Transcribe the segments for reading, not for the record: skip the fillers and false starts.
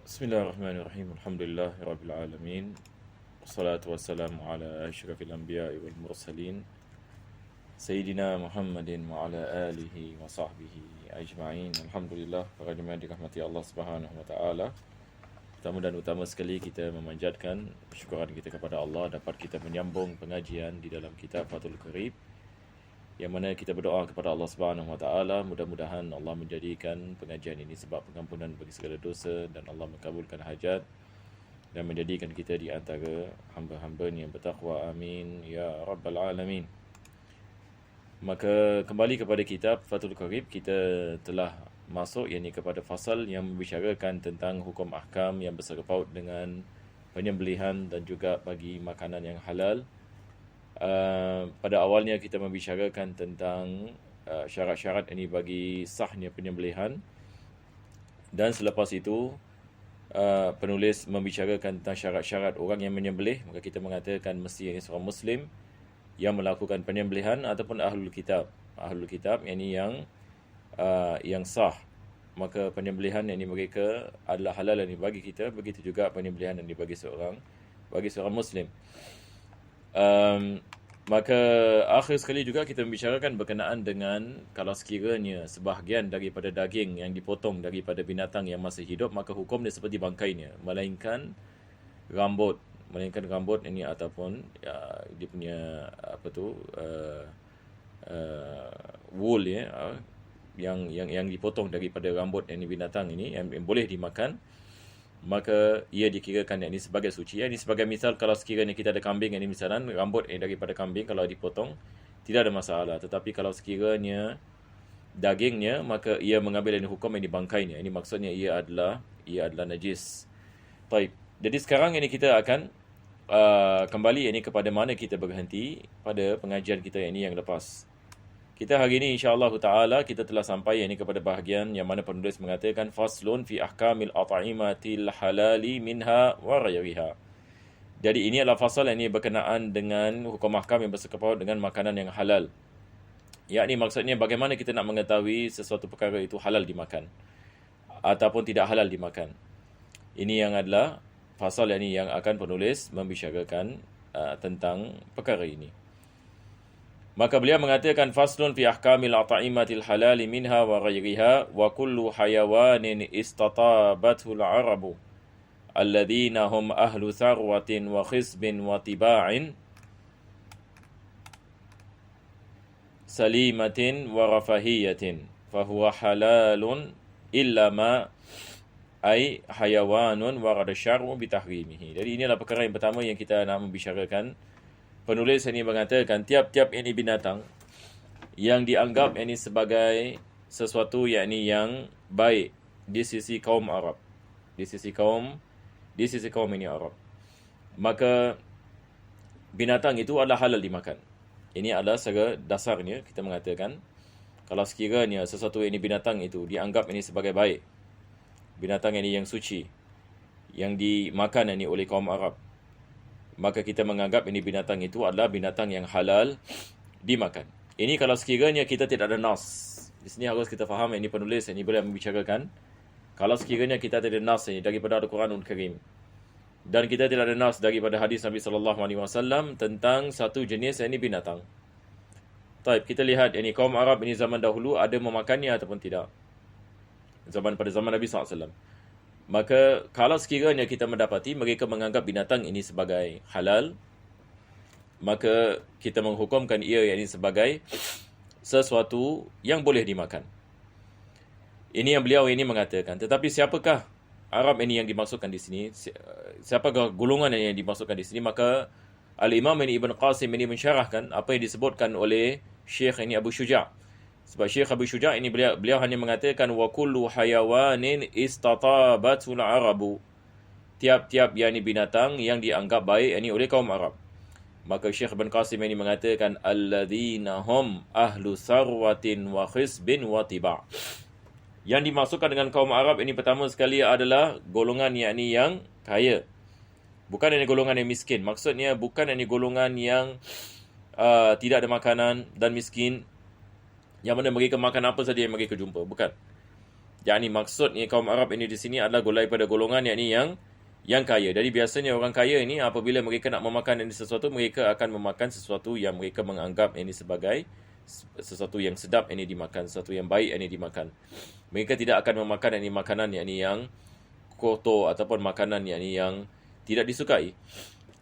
Bismillahirrahmanirrahim. Alhamdulillahirabbil alamin. Wassalatu wassalamu ala asyrafil anbiya'i wal mursalin. Sayyidina Muhammadin wa ala alihi wa sahbihi ajma'in. Alhamdulillah, para jemaah dirahmati Allah Subhanahu wa taala. Pertama dan utama sekali kita memanjatkan syukuran kita kepada Allah dapat kita menyambung pengajian di dalam kitab Fathul Qarib, yang mana kita berdoa kepada Allah Subhanahu Wa Taala, mudah-mudahan Allah menjadikan pengajian ini sebab pengampunan bagi segala dosa dan Allah mengabulkan hajat dan menjadikan kita di antara hamba-hamba-Nya yang bertakwa. Amin ya rabbal alamin. Maka kembali kepada kitab Fathul Qarib, kita telah masuk yakni kepada fasal yang membicarakan tentang hukum ahkam yang bersangkut dengan penyembelihan dan juga bagi makanan yang halal. Pada awalnya kita membicarakan tentang syarat-syarat ini bagi sahnya penyembelihan, dan selepas itu penulis membicarakan tentang syarat-syarat orang yang menyembelih. Maka kita mengatakan mesti ini seorang Muslim yang melakukan penyembelihan ataupun ahlul kitab yakni yang sah. Maka penyembelihan yang mereka adalah halal yang bagi kita, begitu juga penyembelihan yang bagi seorang Muslim. Maka akhir sekali juga kita membicarakan berkenaan dengan kalau sekiranya sebahagian daripada daging yang dipotong daripada binatang yang masih hidup, maka hukum dia seperti bangkainya, melainkan rambut ini ataupun dia punya wool yang dipotong daripada rambut yang binatang ini yang boleh dimakan, maka ia dikirakan yang ini sebagai suci. Ini sebagai misal, kalau sekiranya kita ada kambing, yang ini misalan rambut daripada kambing kalau dipotong tidak ada masalah, tetapi kalau sekiranya dagingnya, maka ia mengambil ini hukum yang dibangkainya. Ini maksudnya ia adalah najis. Baik. Jadi sekarang ini kita akan kembali ini kepada mana kita berhenti pada pengajian kita ini yang lepas. Kita hari ini insya-Allah taala kita telah sampai ini kepada bahagian yang mana penulis mengatakan faslun fi ahkamil at'imatil halali minha wa ghairiha. Jadi ini adalah fasal yang ini berkenaan dengan hukum ahkam yang bersangkut dengan makanan yang halal. Yakni maksudnya bagaimana kita nak mengetahui sesuatu perkara itu halal dimakan ataupun tidak halal dimakan. Ini yang adalah fasal yang akan penulis membicarakan tentang perkara ini. Maka beliau mengatakan faslun fi ahkamil at'imatil halali minha wa ghairiha wa kullu hayawanin istatabathu al-arabu alladhina hum ahlu tharwatin wa khisbin wa tiba'in salimatin wa rafahiyatin fahuwa halalun illa ma ay hayawanun warada syar'u bitahrimihi. Jadi inilah perkara yang pertama yang kita nak membicarakan. Penulis ini mengatakan tiap-tiap ini binatang yang dianggap ini sebagai sesuatu yakni yang baik di sisi kaum Arab, di sisi kaum ini Arab, maka binatang itu adalah halal dimakan. Ini adalah secara dasarnya kita mengatakan kalau sekiranya sesuatu ini binatang itu dianggap ini sebagai baik, binatang ini yang suci, yang dimakan ini oleh kaum Arab, maka kita menganggap ini binatang itu adalah binatang yang halal dimakan. Ini kalau sekiranya kita tidak ada nas. Di sini harus kita faham, ini penulis ini boleh membicarakan kalau sekiranya kita tidak ada nas ini daripada Al-Quranul Karim dan kita tidak ada nas daripada hadis Nabi sallallahu alaihi wasallam tentang satu jenis ini binatang. Baik, kita lihat ini kaum Arab ini zaman dahulu ada memakannya ataupun tidak. Pada zaman Nabi sallallahu alaihi wasallam. Maka kalau sekiranya kita mendapati mereka menganggap binatang ini sebagai halal, maka kita menghukumkan ia yakni sebagai sesuatu yang boleh dimakan. Ini yang beliau ini mengatakan. Tetapi siapakah Arab ini yang dimaksudkan di sini? Siapakah golongan yang dimaksudkan di sini? Maka Al-Imam Ibn Qasim ini mensyarahkan apa yang disebutkan oleh Syekh ini Abu Syuja'. Sebab Syekh Abu Syuja' ini beliau hanya mengatakan wa kullu hayawanin istatabatul arabu. Tiap-tiap yakni binatang yang dianggap baik ini oleh kaum Arab. Maka Syekh Ibn Qasim ini mengatakan alladzina hum ahlu sarwatin wa khisbin wa tiba'. Yang dimaksudkan dengan kaum Arab ini pertama sekali adalah golongan yakni yang kaya. Bukan ini golongan yang miskin. Maksudnya bukan ini golongan yang tidak ada makanan dan miskin, yang mana mereka makan apa saja yang mereka jumpa. Bukan. yakni maksudnya kaum Arab ini di sini adalah daripada golongan yakni yang kaya. Jadi biasanya orang kaya ini apabila mereka nak memakan ini sesuatu, mereka akan memakan sesuatu yang mereka menganggap ini sebagai sesuatu yang sedap ini dimakan, sesuatu yang baik ini dimakan. Mereka tidak akan memakan ini makanan yang kotor ataupun makanan yang tidak disukai.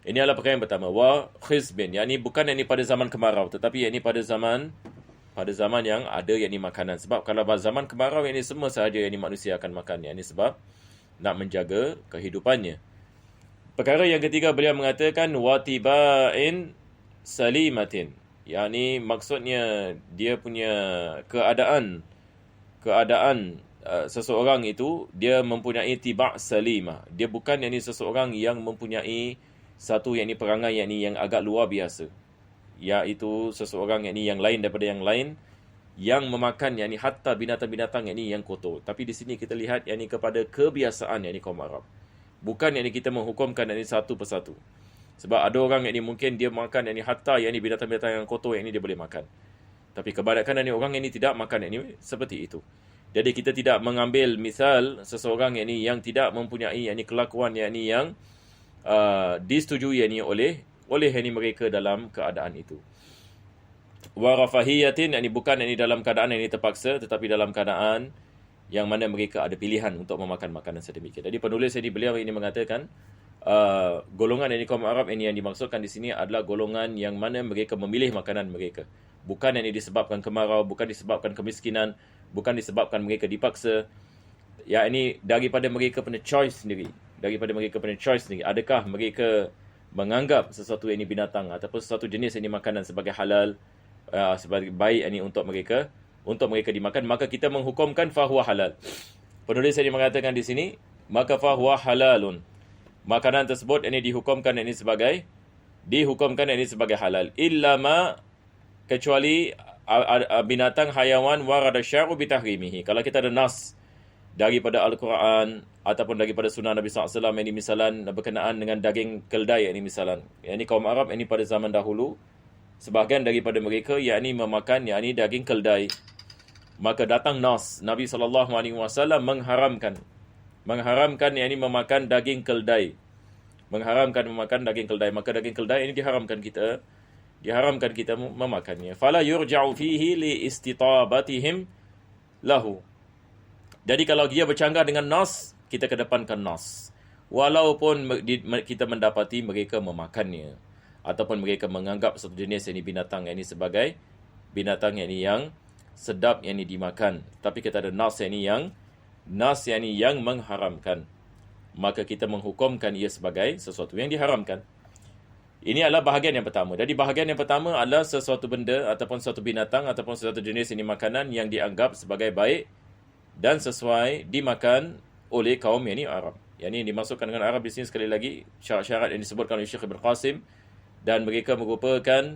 Ini adalah perkara yang pertama. Wa khizbin, yakni bukan yakni pada zaman kemarau, tetapi yakni pada zaman yang ada yakni makanan. Sebab kalau pada zaman kemarau yakni semua sahaja yakni manusia akan makan, yakni sebab nak menjaga kehidupannya. Perkara yang ketiga beliau mengatakan watiba'in salimatin. Yakni maksudnya dia punya keadaan seseorang itu dia mempunyai tiba' salimah. Dia bukan yakni seseorang yang mempunyai satu yakni perangai yakni yang agak luar biasa. Iaitu seseorang yakni yang lain daripada yang lain yang memakan yakni hatta binatang-binatang yakni yang kotor. Tapi di sini kita lihat yakni kepada kebiasaan yakni kaum Arab. Bukan yakni kita menghukumkan yakni satu persatu. Sebab ada orang yakni mungkin dia makan yakni hatta yakni binatang-binatang yang kotor yakni dia boleh makan. Tapi kebanyakan yakni orang yakni tidak makan yakni seperti itu. Jadi kita tidak mengambil misal seseorang yakni yang tidak mempunyai yakni kelakuan yakni yang disetujui yakni oleh yakni mereka dalam keadaan itu. Wa rafahiyatin, yakni bukan yakni dalam keadaan yang terpaksa, tetapi dalam keadaan yang mana mereka ada pilihan untuk memakan makanan sedemikian. Jadi penulis ini beliau ini mengatakan golongan yakni kaum Arab ini yang dimaksudkan di sini adalah golongan yang mana mereka memilih makanan mereka. Bukan yakni disebabkan kemarau, bukan disebabkan kemiskinan, bukan disebabkan mereka dipaksa. Yakni daripada mereka punya choice sendiri. Adakah mereka menganggap sesuatu ini binatang ataupun sesuatu jenis ini makanan sebagai halal, sebagai baik ini untuk mereka dimakan, maka kita menghukumkan fahuwa halal. Penulis ini mengatakan di sini, maka fahuwa halalun. Makanan tersebut ini dihukumkan ini sebagai halal. Illa ma, kecuali binatang hayawan warada syar'u bitahrimihi. Kalau kita ada nas daripada Al-Quran ataupun daripada sunnah Nabi SAW ini misalan berkenaan dengan daging keldai ini misalan. Ini kaum Arab ini pada zaman dahulu sebahagian daripada mereka yakni memakan yakni daging keldai. Maka datang nas Nabi SAW mengharamkan yakni memakan daging keldai. Maka daging keldai ini diharamkan kita memakannya. Fala yurja'u fihi li istitabatihim lahu. Jadi kalau dia bercanggah dengan nas, kita kedepankan nas. Walaupun kita mendapati mereka memakannya ataupun mereka menganggap satu jenis yakni binatang ini sebagai binatang yang sedap yang dimakan, tapi kita ada nas yang mengharamkan, maka kita menghukumkan ia sebagai sesuatu yang diharamkan. Ini adalah bahagian yang pertama. Jadi bahagian yang pertama adalah sesuatu benda ataupun suatu binatang ataupun sesuatu jenis ini makanan yang dianggap sebagai baik dan sesuai dimakan oleh kaum yakni Arab. Yang ini dimasukkan dengan Arab di sini sekali lagi syarat-syarat yang disebutkan oleh Syekh Ibn Qasim. Dan mereka merupakan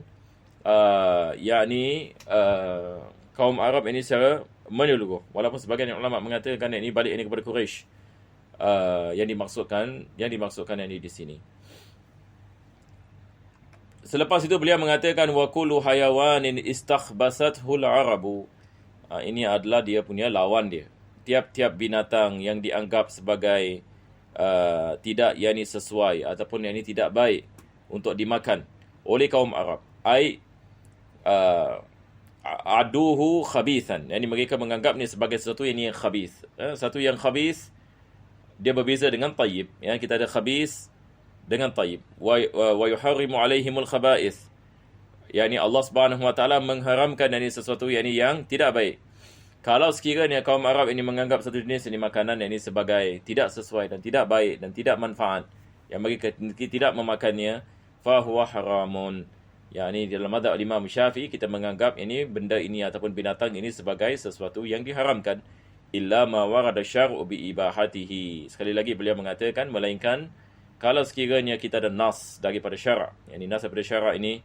kaum Arab ini secara menyeluruh. Walaupun sebagian ulama mengatakan ini balik ini kepada Quraisy. Yang dimaksudkan yang di sini. Selepas itu beliau mengatakan wa kullu hayawanin istakhbasathul arabu. Ini adalah dia punya lawan dia. Tiap-tiap binatang yang dianggap sebagai tidak yakni sesuai ataupun yakni tidak baik untuk dimakan oleh kaum Arab. Aduhu khabithan. Yani mereka menganggapnya sebagai sesuatu yang khabith. Satu yang khabith, dia berbeza dengan tayyib. Kita ada khabith dengan tayyib. Wa yuharrimu alaihimul khaba'ith. Yani Allah Subhanahu wa taala mengharamkan sesuatu yang tidak baik. Kalau sekiranya kaum Arab ini menganggap satu jenis ini makanan ini sebagai tidak sesuai dan tidak baik dan tidak manfaat, yang mereka tidak memakannya, fahuwa haramun. Yani dalam mazhab Imam Syafi'i kita menganggap ini benda ini ataupun binatang ini sebagai sesuatu yang diharamkan. Illa ma warada syar'u bi ibahatihi. Sekali lagi beliau mengatakan melainkan kalau sekiranya kita ada nas daripada syarak. Yani nas daripada syarak ini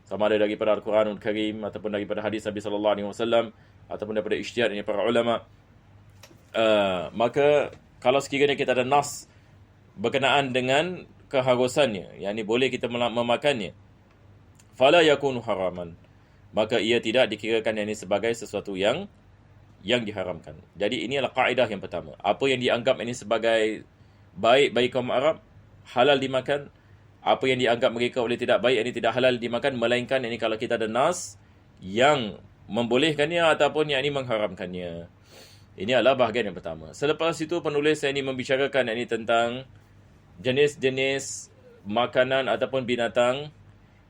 sama ada daripada Al-Quranul Karim ataupun daripada hadis Nabi sallallahu alaihi wasallam ataupun daripada ijtihad ini para ulama. Maka kalau sekiranya kita ada nas berkenaan dengan keharusannya, yakni boleh kita memakannya, fala yakunu haraman, maka ia tidak dikirakan ini sebagai sesuatu yang yang diharamkan. Jadi ini adalah kaedah yang pertama. Apa yang dianggap ini sebagai baik bagi kaum Arab, halal dimakan. Apa yang dianggap mereka oleh tidak baik, ini tidak halal dimakan. Melainkan ini kalau kita ada nas yang membolehkannya ataupun yang ini mengharamkannya. Ini adalah bahagian yang pertama. Selepas itu penulis ini membicarakan ini tentang jenis-jenis makanan ataupun binatang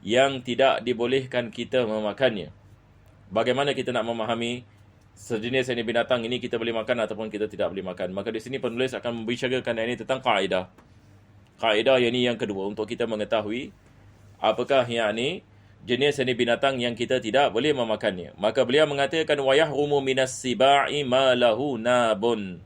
yang tidak dibolehkan kita memakannya. Bagaimana kita nak memahami sejenis ini binatang ini kita boleh makan ataupun kita tidak boleh makan. Maka di sini penulis akan membicarakan ini tentang kaedah. Kaedah yang ini yang kedua untuk kita mengetahui apakah yang ini jenis ini binatang yang kita tidak boleh memakannya. Maka beliau mengatakan wa yahrumu minas siba'i ma lahu nabun.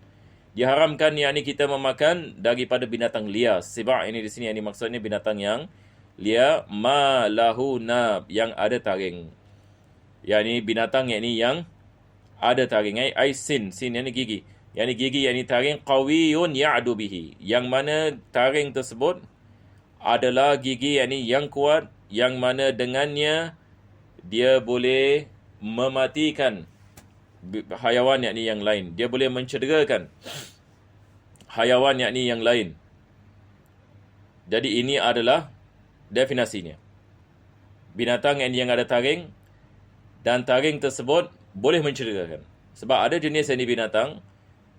Diharamkan yang ini kita memakan daripada binatang liar. Siba' ini di sini yang ini maksudnya binatang yang liar, ma lahu nab, yang ada taring. Yang ini binatang yang ini yang ada taring. Ai sin yang ini gigi. Yang ini gigi, yang ini taring, qawiyun ya'du bihi. Yang mana taring tersebut adalah gigi yang ini yang kuat, yang mana dengannya dia boleh mematikan hayawan yakni yang lain. Dia boleh mencederakan hayawan yakni yang lain. Jadi ini adalah definisinya. Binatang yang ada taring dan taring tersebut boleh mencederakan. Sebab ada jenis yakni binatang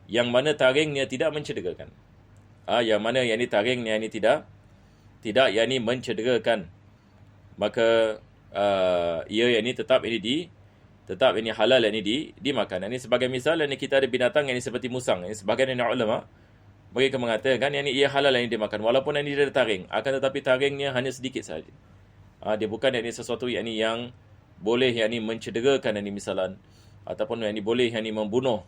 yang mana taringnya tidak mencederakan. Yang mana yakni taringnya ini tidak yakni mencederakan. Maka ia yakni tetap ini halal ini dimakan. Ini sebagai misal, ini kita ada binatang yang ini seperti musang. Ini sebagian ulama mereka mengatakan yang ini ia halal ini dimakan walaupun ini dia ada taring, akan tetapi taringnya hanya sedikit saja. Dia bukan yang ini sesuatu yang ini yang boleh yang ini mencederakan ini misalan, ataupun yang ini boleh yang ini membunuh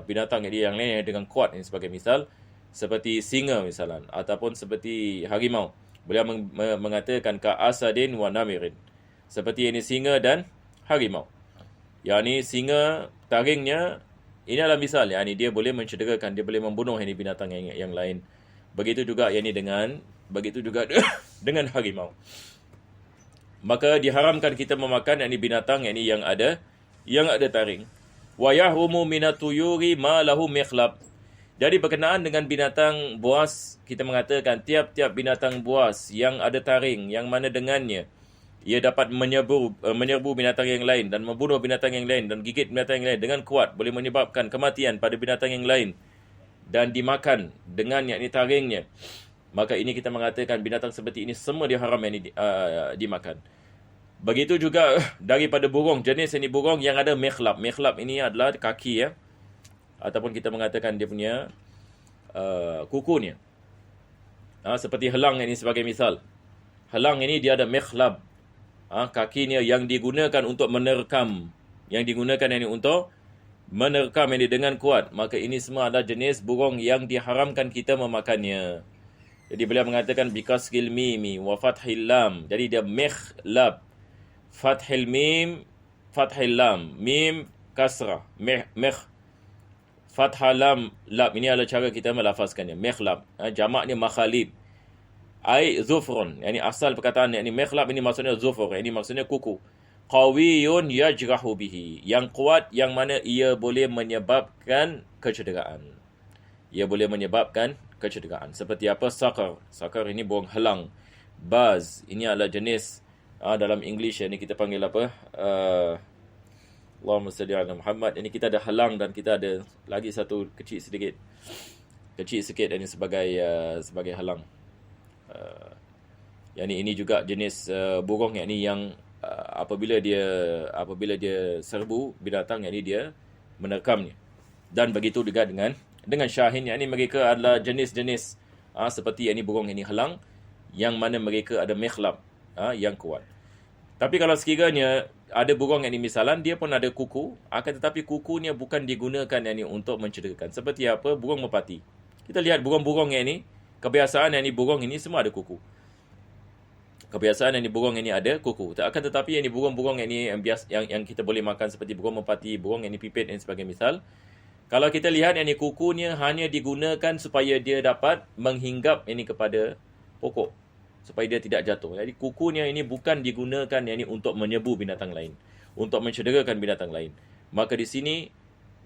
binatang yang lain dengan kuat, ini sebagai misal seperti singa misalan ataupun seperti harimau. Beliau mengatakan ka asadin wa namirin, seperti ini singa dan harimau. Yang ini singa taringnya ini adalah misal, yang ini dia boleh mencederakan, dia boleh membunuh ini binatang yang lain. Begitu juga yang ini dengan harimau. Maka diharamkan kita memakan yang ini binatang yang ini yang ada taring. Wa yahrumu minatuyuri ma lahu mikhlab. Jadi berkenaan dengan binatang buas, kita mengatakan tiap-tiap binatang buas yang ada taring, yang mana dengannya ia dapat menyerbu binatang yang lain dan membunuh binatang yang lain dan gigit binatang yang lain dengan kuat, boleh menyebabkan kematian pada binatang yang lain dan dimakan dengan yakni taringnya. Maka ini kita mengatakan binatang seperti ini semua diharam yang dimakan. Begitu juga daripada burung, jenis ini burung yang ada mikhlab. Mikhlab ini adalah kaki ataupun kita mengatakan dia punya kukunya. Seperti helang ini sebagai misal. Helang ini dia ada mikhlab. Kakinya yang digunakan untuk menerkam. Yang digunakan ini untuk menerkam ini dengan kuat. Maka ini semua adalah jenis burung yang diharamkan kita memakannya. Jadi beliau mengatakan bikaskil mimi wa fathil lam. Jadi dia mikhlab. Fathil mim, fathil lam. Mim kasrah. Mikh. Fathah lam. Ini adalah cara kita melafazkannya. Mikhlab. Jamaknya makhalib. Ai zufrun, yani asal perkataan yani mikhlab ini maksudnya zufur, ini maksudnya kuku. Qawiyun yajrahu bihi, yang kuat yang mana ia boleh menyebabkan kecederaan. Ia boleh menyebabkan kecederaan. Seperti apa? Sakar. Sakar ini burung helang. Baz, ini adalah jenis dalam English ini kita panggil apa? Allahumma salli ala Muhammad. Ini kita ada helang dan kita ada lagi satu kecil sikit ini sebagai helang. Ini juga jenis burung yang apabila dia serbu binatang dia menerkamnya. Dan begitu juga dengan syahin, ini mereka adalah jenis-jenis seperti burung helang yang mana mereka ada mikhlab yang kuat. Tapi kalau sekiranya ada burung misalan dia pun ada kuku, akan tetapi kukunya bukan digunakan untuk mencederakan. Seperti apa? Burung merpati. Kita lihat burung-burung kebiasaan burung ini semua ada kuku. Kebiasaan burung ini ada kuku. Akan tetapi burung-burung yang kita boleh makan seperti burung merpati, burung pipit dan sebagai misal. Kalau kita lihat kukunya hanya digunakan supaya dia dapat menghinggap kepada pokok, supaya dia tidak jatuh. Jadi kukunya bukan digunakan untuk menyebu binatang lain, untuk mencederakan binatang lain. Maka di sini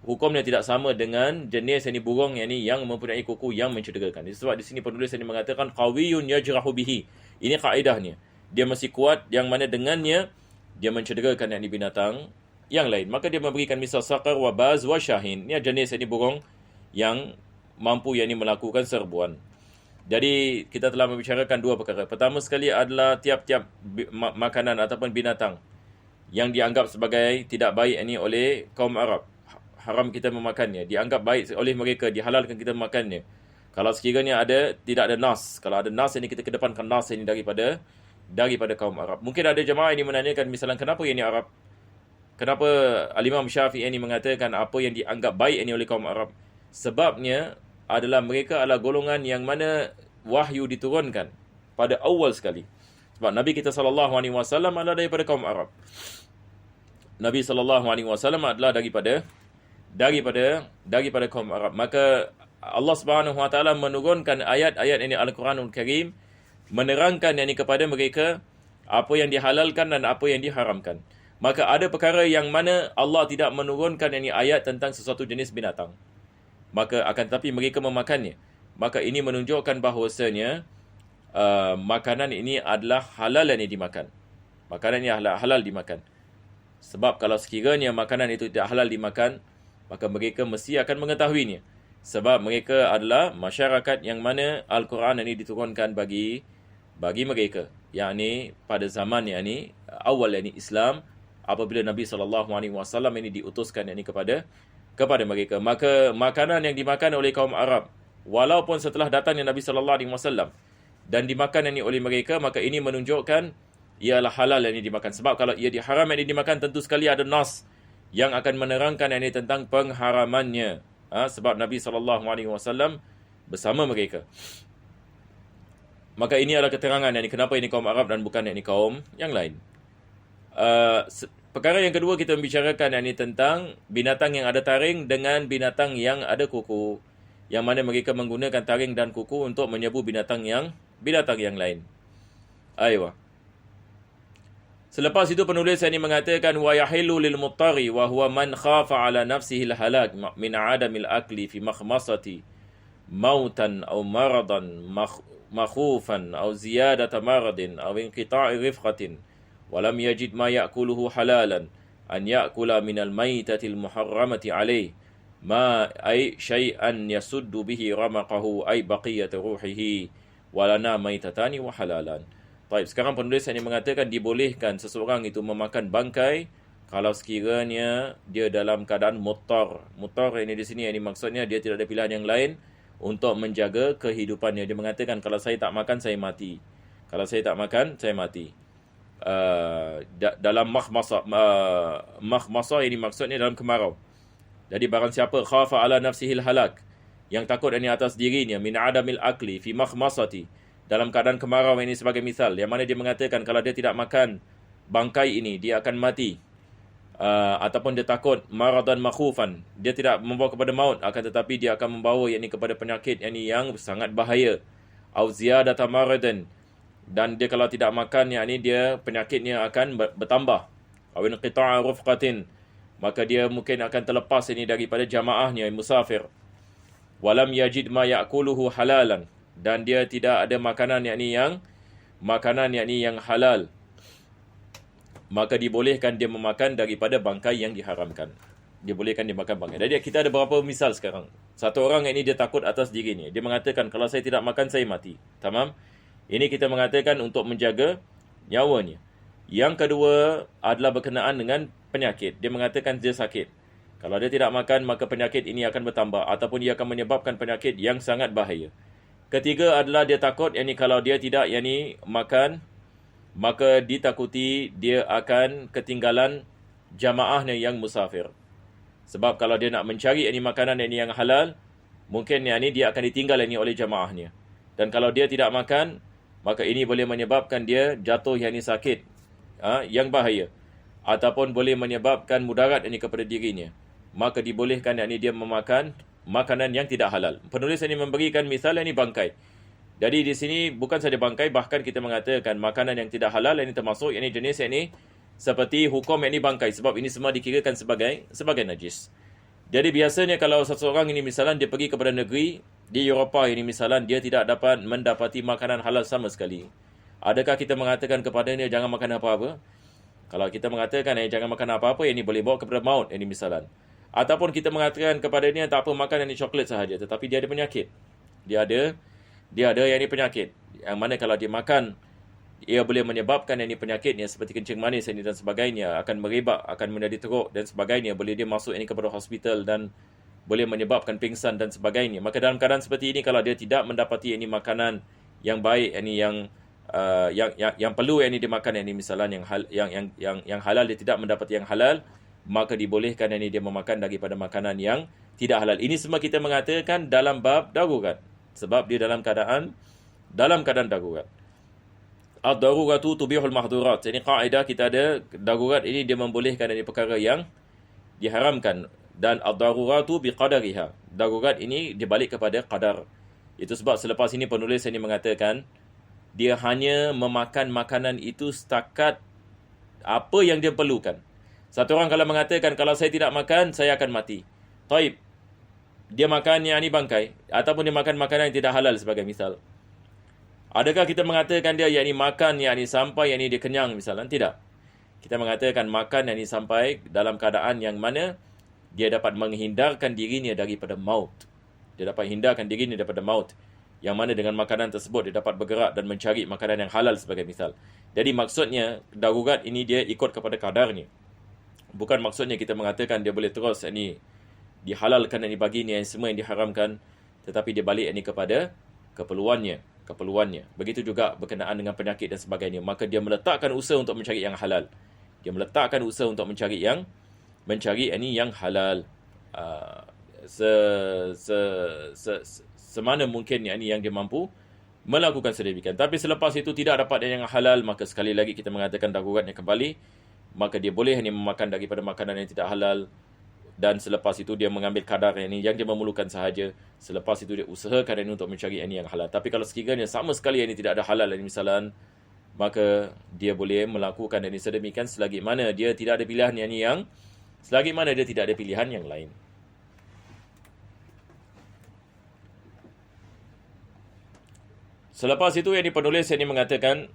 hukumnya tidak sama dengan jenis yang burung yang mempunyai kuku yang mencederakan. Sebab di sini penulis ini mengatakan qawiyun yajrahu bihi. Ini kaedahnya. Dia masih kuat yang mana dengannya dia mencederakan binatang yang lain. Maka dia memberikan misal saqar wa baz wa shahin. Ini jenis burung yang mampu melakukan serbuan. Jadi kita telah membicarakan dua perkara. Pertama sekali adalah tiap-tiap makanan ataupun binatang yang dianggap sebagai tidak baik oleh kaum Arab. Haram kita memakannya. Dianggap baik oleh mereka, dihalalkan kita memakannya. Kalau sekiranya tidak ada nas. Kalau ada nas kita kedepankan nas daripada kaum Arab. Mungkin ada jemaah ini menanyakan misalnya kenapa Arab? Kenapa Al-Imam Syafi'i mengatakan apa yang dianggap baik oleh kaum Arab? Sebabnya adalah mereka adalah golongan yang mana wahyu diturunkan pada awal sekali. Sebab Nabi kita SAW adalah daripada kaum Arab. Nabi SAW adalah daripada kaum Arab. Maka Allah Subhanahu Wa Taala menurunkan ayat-ayat Al-Quranul Karim menerangkan kepada mereka apa yang dihalalkan dan apa yang diharamkan. Maka ada perkara yang mana Allah tidak menurunkan ayat tentang sesuatu jenis binatang. Maka akan tetapi mereka memakannya. Maka ini menunjukkan bahawasanya makanan ini adalah halal yang dimakan. Makanan ini halal dimakan. Sebab kalau sekiranya makanan itu tidak halal dimakan, maka mereka mesti akan mengetahuinya. Sebab mereka adalah masyarakat yang mana Al-Quran ini diturunkan bagi mereka. Yakni pada zaman awal Islam, apabila Nabi SAW ini diutuskan kepada mereka. Maka makanan yang dimakan oleh kaum Arab, walaupun setelah datangnya Nabi SAW dan dimakan oleh mereka, maka ini menunjukkan ialah halal yang dimakan. Sebab kalau ia diharam yang dimakan, tentu sekali ada nas yang akan menerangkan tentang pengharamannya. Sebab Nabi SAW bersama mereka. Maka ini adalah keterangan kenapa ini kaum Arab dan bukan kaum yang lain. Perkara yang kedua kita membicarakan tentang binatang yang ada taring dengan binatang yang ada kuku. Yang mana mereka menggunakan taring dan kuku untuk menyebu binatang yang lain. Aywa. Selepas itu penulis ini mengatakan wa yahillu lil muttari wa huwa man khafa ala nafsihi al halak min adamil akli fi makhmasati mautan aw maradan makhufan aw ziyadata maradin aw inqita'i rifqatin wa lam yajid ma ya'kuluhu halalan an ya'kula min al maitati al muharramati alayhi ma ay shay'an yasuddu bihi ramaqahu ay baqiyat ruhihi wa lana maitatani wa halalan. Baik, sekarang penulis ini mengatakan dibolehkan seseorang itu memakan bangkai kalau sekiranya dia dalam keadaan muttar. Muttar ini di sini maksudnya dia tidak ada pilihan yang lain untuk menjaga kehidupannya. Dia mengatakan kalau saya tak makan saya mati. Kalau saya tak makan saya mati. Dalam makhmasa ini maksudnya dalam kemarau. Jadi barang siapa khafa ala nafsihil halak, yang takut atas dirinya min adamil akli fi makhmasati, dalam keadaan kemarau ini sebagai misal, yang mana dia mengatakan kalau dia tidak makan bangkai ini, dia akan mati. Ataupun dia takut maradan makhufan, dia tidak membawa kepada maut, akan tetapi dia akan membawa kepada penyakit yang sangat bahaya. Au ziyadata maradan, dan dia kalau tidak makan dia penyakitnya akan bertambah. Au inqita'a rufqatin, maka dia mungkin akan terlepas daripada jamaahnya musafir. Walam yajid ma ya'kuluhu halalan, dan dia tidak ada makanan yang halal, maka dibolehkan dia memakan daripada bangkai yang diharamkan. Dibolehkan dia makan bangkai. Jadi kita ada beberapa misal sekarang. Satu orang dia takut atas dirinya. Dia mengatakan kalau saya tidak makan saya mati. Tamam? Ini kita mengatakan untuk menjaga nyawanya. Yang kedua adalah berkenaan dengan penyakit. Dia mengatakan dia sakit. Kalau dia tidak makan, maka penyakit ini akan bertambah ataupun dia akan menyebabkan penyakit yang sangat bahaya. Ketiga adalah dia takut kalau dia tidak makan, maka ditakuti dia akan ketinggalan jamaahnya yang musafir. Sebab kalau dia nak mencari makanan yang halal, mungkin dia akan ditinggal oleh jamaahnya. Dan kalau dia tidak makan, maka ini boleh menyebabkan dia jatuh sakit yang bahaya, ataupun boleh menyebabkan mudarat kepada dirinya. Maka dibolehkan dia memakan makanan yang tidak halal. Penulis ini memberikan misal bangkai. Jadi di sini bukan saja bangkai, bahkan kita mengatakan makanan yang tidak halal termasuk jenis seperti hukum bangkai, sebab ini semua dikirakan sebagai najis. Jadi biasanya kalau seseorang ini misalnya dia pergi kepada negeri di Eropah ini misalnya dia tidak dapat mendapati makanan halal sama sekali. Adakah kita mengatakan kepadanya jangan makan apa-apa? Kalau kita mengatakan jangan makan apa-apa, ini boleh bawa kepada maut ini misalnya. Ataupun kita mengatakan kepadanya tak apa makan ini coklat sahaja, tetapi dia ada penyakit. Dia ada yang ini penyakit. Yang mana kalau dia makan ia boleh menyebabkan ini penyakitnya seperti kencing manis ini dan sebagainya, akan merebak, akan menjadi teruk dan sebagainya, boleh dia masuk ini kepada hospital dan boleh menyebabkan pingsan dan sebagainya. Maka dalam keadaan seperti ini kalau dia tidak mendapati ini makanan yang baik ini yang perlu ini dimakan ini misalnya yang halal, dia tidak mendapati yang halal, maka dibolehkan ini dia memakan daripada makanan yang tidak halal. Ini semua kita mengatakan dalam bab darurat, sebab dia dalam keadaan darurat. Ad-daruratu tubihul mahdurat. Ini kaedah kita ada, darurat ini dia membolehkan dari perkara yang diharamkan, dan ad-daruratu biqadariha. Darurat ini dibalik kepada qadar. Itu sebab selepas ini penulis ini mengatakan dia hanya memakan makanan itu setakat apa yang dia perlukan. Satu orang kalau mengatakan kalau saya tidak makan saya akan mati. Taib. Dia makan yang ini bangkai ataupun dia makan makanan yang tidak halal sebagai misal. Adakah kita mengatakan dia yakni makan yakni sampai yakni dia kenyang misalnya? Tidak. Kita mengatakan makan yakni sampai dalam keadaan yang mana dia dapat menghindarkan dirinya daripada maut. Dia dapat hindarkan dirinya daripada maut. Yang mana dengan makanan tersebut dia dapat bergerak dan mencari makanan yang halal sebagai misal. Jadi maksudnya darurat ini dia ikut kepada kadarnya. Bukan maksudnya kita mengatakan dia boleh terus yakni dihalalkan yakni baginya yang semua yang diharamkan, tetapi dia balik yakni kepada keperluannya. Begitu juga berkenaan dengan penyakit dan sebagainya. Maka dia meletakkan usaha untuk mencari yang halal. Dia meletakkan usaha untuk mencari ini yang halal. Semana mungkin yang dia mampu melakukan sedemikian. Tapi selepas itu tidak dapat yang halal, maka sekali lagi kita mengatakan daruratnya kembali. Maka dia boleh hanya memakan daripada makanan yang tidak halal. Dan selepas itu dia mengambil kadar yang dia memerlukan sahaja. Selepas itu dia usahakan ini untuk mencari ini yang halal. Tapi kalau sekiranya sama sekali ini tidak ada halal ini misalan, maka dia boleh melakukan ini sedemikian selagi mana dia tidak ada pilihan selagi mana dia tidak ada pilihan yang lain. Selepas itu yang penulis ini mengatakan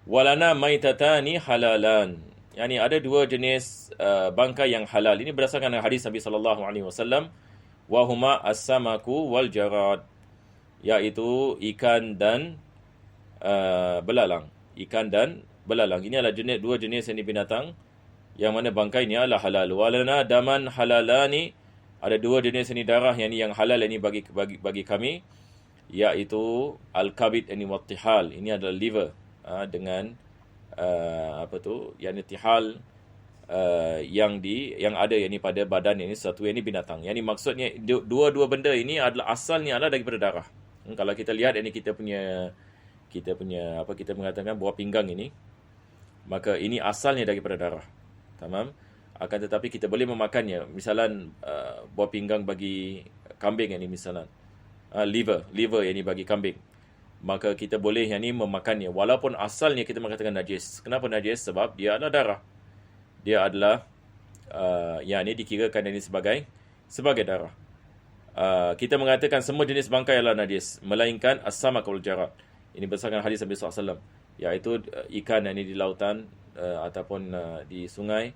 walana maitatani halalan. Yani ada dua jenis bangkai yang halal. Ini berdasarkan hadis Nabi sallallahu alaihi wasallam, wa huma as-samaku wal jarad, iaitu ikan dan belalang. Ikan dan belalang. Ini adalah dua jenis yang binatang yang mana bangkainya adalah halal. Walana daman halalani, ada dua jenis ini darah yang halal ini bagi kami, iaitu al-kabid ini wattihal. Ini adalah liver dengan yang tihal yang ada pada badan ini satu ini binatang. Yani maksudnya dua benda ini adalah asalnya adalah daripada darah. Kalau kita lihat ini kita punya kita mengatakan buah pinggang ini, maka ini asalnya daripada darah. Tamam? Akan tetapi kita boleh memakannya. Misalan buah pinggang bagi kambing ini misalan. Liver ini bagi kambing. Maka kita boleh memakannya walaupun asalnya kita mengatakan najis. Kenapa najis? Sebab dia adalah darah. Dia adalah dikirakan ini sebagai darah. Kita mengatakan semua jenis bangkai adalah najis melainkan as-samak wal jarad. Ini berdasarkan hadis Nabi SAW, iaitu ikan yang di lautan ataupun di sungai,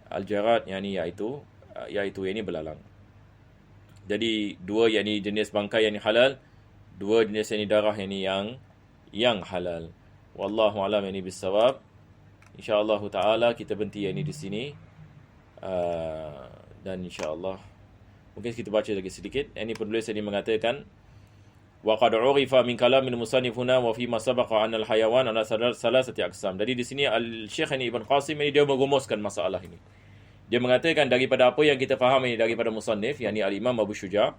al-jarad iaitu ini belalang. Jadi dua jenis bangkai yang halal, dua jenis ini darah yang halal. Wallahu a'lam bissawab. Insya-Allah taala kita berhenti di sini. Dan insya-Allah mungkin kita baca lagi sedikit. Ini penulis ini mengatakan wa qad urifa min kalamil musannif huna wa fi ma sabaqa an al-hayawan ala salasati aqsam. Jadi di sini Al-Syekh Ibn Qasim ini dia merumuskan masalah ini. Dia mengatakan daripada apa yang kita faham ini daripada musannif Al-Imam Abu Syuja',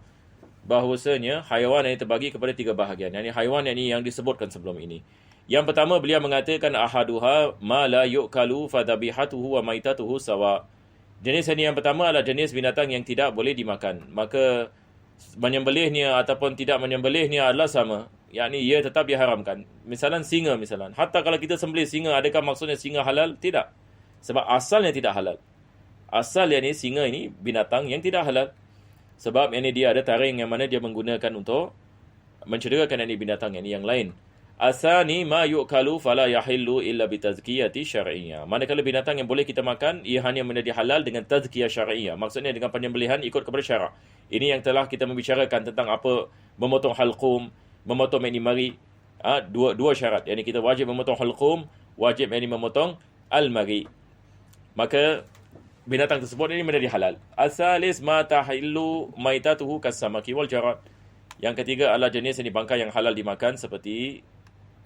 bahawasanya haiwan ini terbagi kepada tiga bahagian. Haiwan yang disebutkan sebelum ini. Yang pertama beliau mengatakan ahaduha ma la yu'kalu fadhabihatuhu wa maitatuhu sawa. Jenis yang pertama adalah jenis binatang yang tidak boleh dimakan. Maka menyembelihnya ataupun tidak menyembelihnya adalah sama. Ia tetap diharamkan. Misalan singa Hatta kalau kita sembelih singa, adakah maksudnya singa halal? Tidak. Sebab asalnya tidak halal. Asal yang ni singa ini binatang yang tidak halal. Sebab yang ni dia ada taring yang mana dia menggunakan untuk mencederakan binatang yang lain. Asani ma yu'kalu fala yahillu illa bitazkiyati syar'iyyah. Manakala binatang yang boleh kita makan, ia hanya menjadi halal dengan tazkiyah syar'iyyah. Maksudnya dengan penyembelihan ikut kepada syarak. Ini yang telah kita membicarakan tentang apa memotong halqum, memotong mari. Dua syarat. Yani kita wajib memotong halqum, wajib memotong al-mari. Maka binatang tersebut ini menjadi halal. Asalis ma tahillu maitatuhu kasamaki wal jarad. Yang ketiga adalah jenis yang dibangkai yang halal dimakan seperti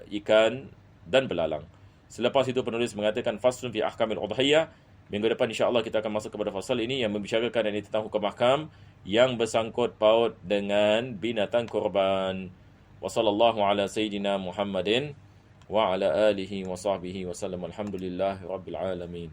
ikan dan belalang. Selepas itu penulis mengatakan faslun fi ahkamil udhiyah. Minggu depan insya-Allah kita akan masuk kepada fasal ini yang membicarakan tentang hukum ahkam yang bersangkut paut dengan binatang korban. Wa sallallahu ala sayyidina Muhammadin wa ala alihi wa sahbihi wa sallam. Alhamdulillahirabbil alamin.